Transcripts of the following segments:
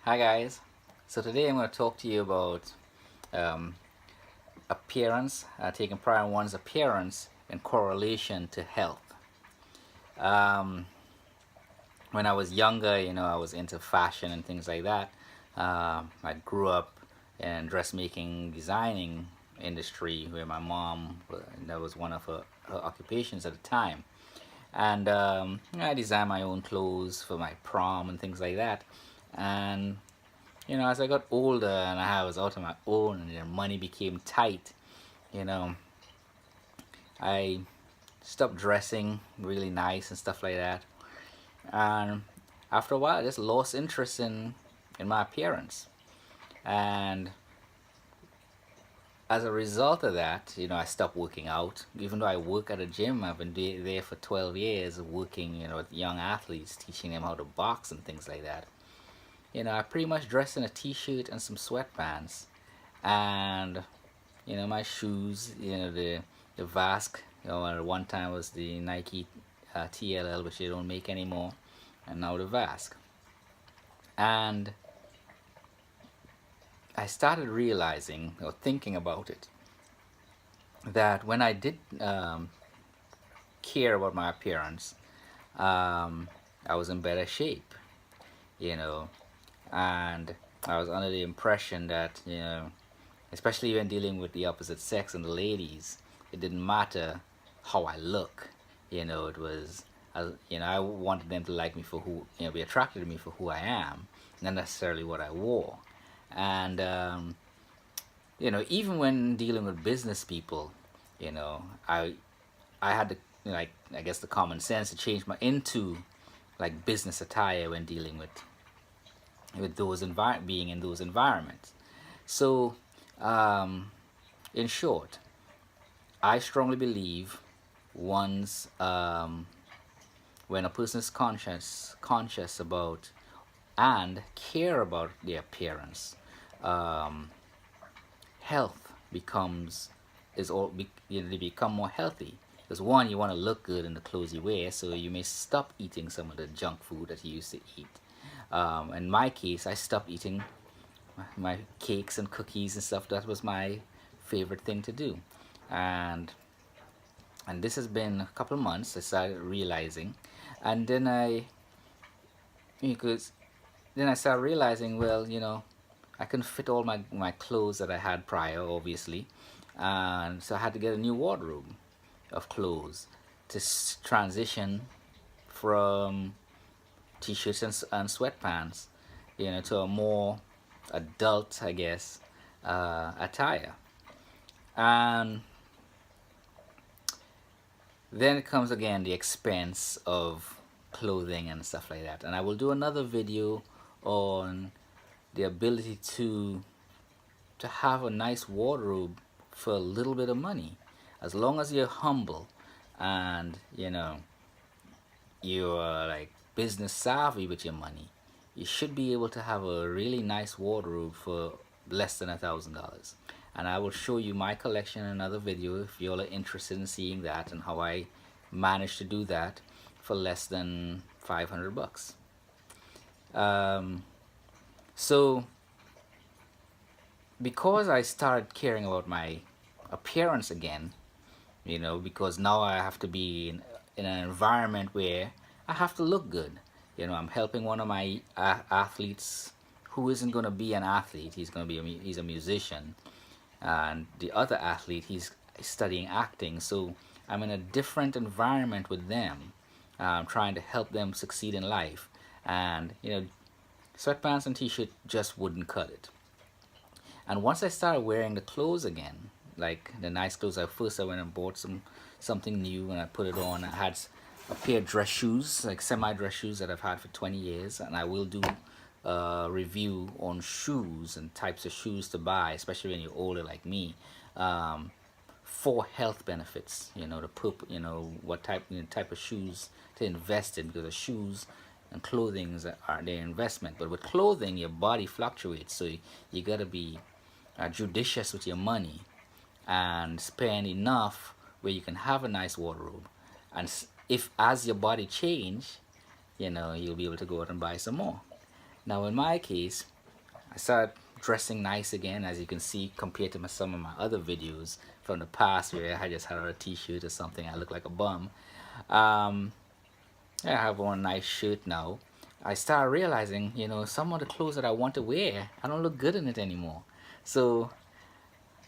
Hi guys. So today I'm going to talk to you about um, appearance, taking pride in one's appearance in correlation to health. Um, when I was younger, I was into fashion and things like that. I grew up in dressmaking, designing industry where my mom, that was one of her occupations at the time. And I designed my own clothes for my prom and things like that. And as I got older and I was out on my own and the money became tight, you know, I stopped dressing really nice and stuff like that. And after a while, I just lost interest in my appearance. And as a result of that, I stopped working out. Even though I work at a gym, I've been there for 12 years working, with young athletes, teaching them how to box and things like that. I pretty much dress in a t-shirt and some sweatpants. And my shoes, the Vask, at one time was the Nike TLL, which they don't make anymore, and now the Vask. And I started realizing or thinking about it that when I did care about my appearance, I was in better shape, you know, and I was under the impression that especially when dealing with the opposite sex and the ladies, it didn't matter how I look. It was, I wanted them to like me for who, be attracted to me for who I am, not necessarily what I wore. And, even when dealing with business people, you know, I, I had the, like, I guess the common sense to change my into like business attire when dealing with being in those environments. So, um, in short, I strongly believe once when a person is conscious about and care about their appearance, um, health becomes is all they become more healthy. Because one, you want to look good in the clothes you wear, so you may stop eating some of the junk food that you used to eat. In my case, I stopped eating my cakes and cookies and stuff. That was my favorite thing to do, and this has been a couple of months. I started realizing, and because then I started realizing, well, I couldn't fit all my clothes that I had prior, obviously, and so I had to get a new wardrobe of clothes to transition from t-shirts and sweatpants, to a more adult, I guess, attire. And then it comes again the expense of clothing and stuff like that. And I will do another video on the ability to have a nice wardrobe for a little bit of money, as long as you're humble and you're like business savvy with your money. You should be able to have a really nice wardrobe for less than $1,000. And I will show you my collection in another video if you're interested in seeing that and how I managed to do that for less than 500 bucks. So because I started caring about my appearance again, because now I have to be in an environment where I have to look good. I'm helping one of my athletes who isn't going to be an athlete. He's going to be he's a musician, and the other athlete, he's studying acting. So I'm in a different environment with them, trying to help them succeed in life. And sweatpants and t-shirt just wouldn't cut it. And once I started wearing the clothes again, like the nice clothes, I went and bought something new and I put it on. I had a pair of dress shoes, like semi-dress shoes that I've had for 20 years, and I will do a review on shoes and types of shoes to buy, especially when you're older like me, for health benefits. What type of shoes to invest in, because the shoes and clothing are their investment. But with clothing, your body fluctuates, so you gotta be judicious with your money and spend enough where you can have a nice wardrobe. And if as your body change, you'll be able to go out and buy some more. Now in my case, I started dressing nice again, as you can see, compared to some of my other videos from the past where I just had on a t-shirt or something. I look like a bum. Um, I have on a nice shirt now. I started realizing, some of the clothes that I want to wear, I don't look good in it anymore. So,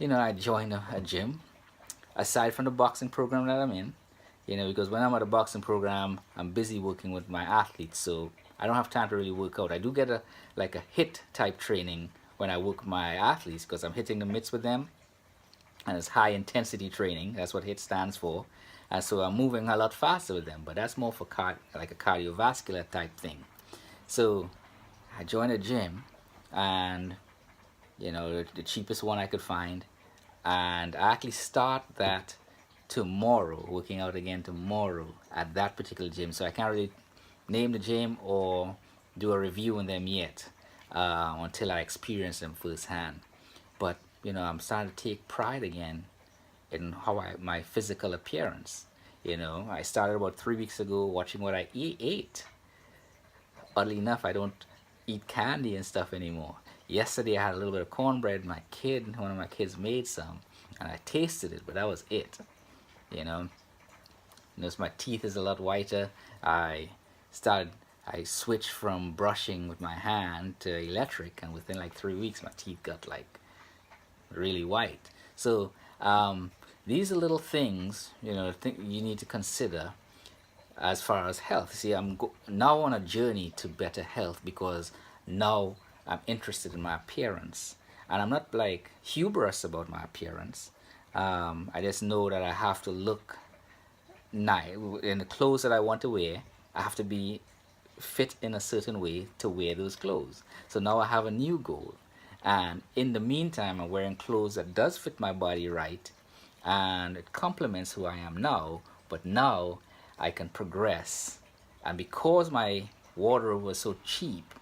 I joined a gym aside from the boxing program that I'm in, because when I'm at a boxing program, I'm busy working with my athletes, so I don't have time to really work out. I do get a hit type training when I work with my athletes because I'm hitting the mitts with them, and it's high intensity training. That's what hit stands for. And so I'm moving a lot faster with them, but that's more for like a cardiovascular type thing. So I joined a gym, and the cheapest one I could find, and I actually start that tomorrow, working out again tomorrow at that particular gym. So I can't really name the gym or do a review on them yet until I experience them firsthand. But I'm starting to take pride again in my physical appearance. I started about 3 weeks ago watching what I ate. Oddly enough, I don't eat candy and stuff anymore. Yesterday I had a little bit of cornbread. One of my kids made some, and I tasted it, but that was it. You know, Notice my teeth is a lot whiter. Started, I switched from brushing with my hand to electric, and within like 3 weeks, my teeth got like really white. So these are little things, you need to consider as far as health. See, I'm now on a journey to better health because now I'm interested in my appearance, and I'm not like hubris about my appearance. I just know that I have to look nice in the clothes that I want to wear. I have to be fit in a certain way to wear those clothes. So now I have a new goal, and in the meantime, I'm wearing clothes that does fit my body right, and it complements who I am now. But now I can progress, and because my wardrobe was so cheap,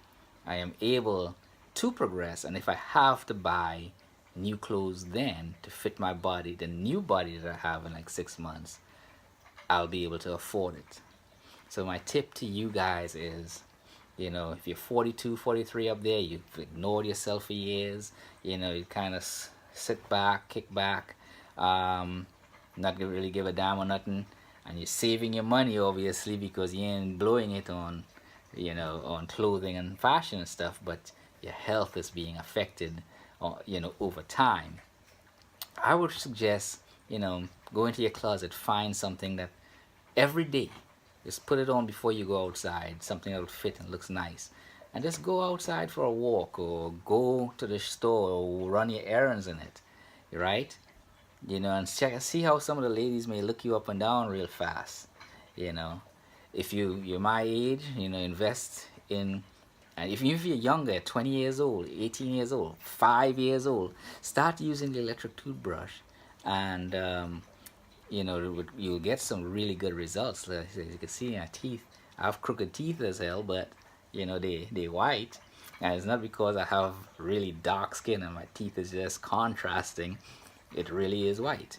I am able to progress. And if I have to buy new clothes then to fit my body, the new body that I have in like 6 months, I'll be able to afford it. So my tip to you guys is, if you're 42, 43 up there, you've ignored yourself for years, you kind of sit back, kick back, not really give a damn or nothing, and you're saving your money obviously because you ain't blowing it on, on clothing and fashion and stuff, but your health is being affected, over time. I would suggest, go into your closet, find something that every day, just put it on before you go outside, something that will fit and looks nice. And just go outside for a walk or go to the store or run your errands in it, right? And see how some of the ladies may look you up and down real fast. You know, if you're my age, invest in, and if you're younger, 20 years old, 18 years old, 5 years old, start using the electric toothbrush, and you'll get some really good results. As you can see, my teeth, I have crooked teeth as hell, but they white, and it's not because I have really dark skin and my teeth is just contrasting. It really is white.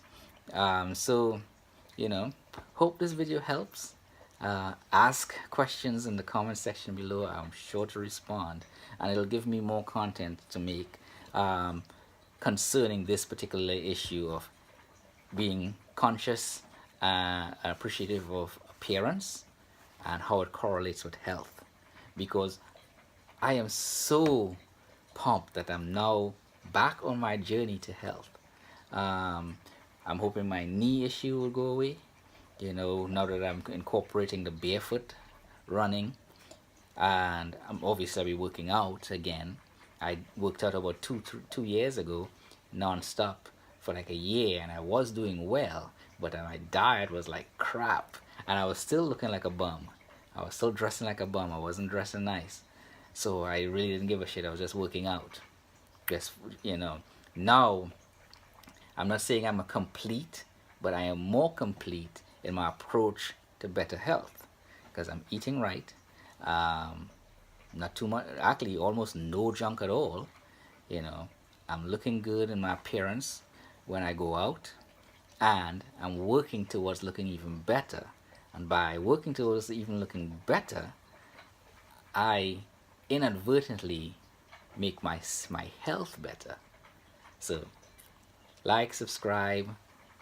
So you know hope this video helps. Ask questions in the comment section below. I'm sure to respond, and it'll give me more content to make concerning this particular issue of being conscious and appreciative of appearance and how it correlates with health. Because I am so pumped that I'm now back on my journey to health. I'm hoping my knee issue will go away. Now that I'm incorporating the barefoot running, and I'm obviously I'll be working out again. I worked out about 2 years ago, non-stop for like a year, and I was doing well, but my diet was like crap, and I was still looking like a bum. I was still dressing like a bum. I wasn't dressing nice, so I really didn't give a shit. I was just working out. Just now I'm not saying I'm a complete, but I am more complete in my approach to better health because I'm eating right. Not too much, actually almost no junk at all. I'm looking good in my appearance when I go out, and I'm working towards looking even better. And by working towards even looking better, I inadvertently make my health better. So like, subscribe.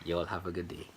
You all have a good day.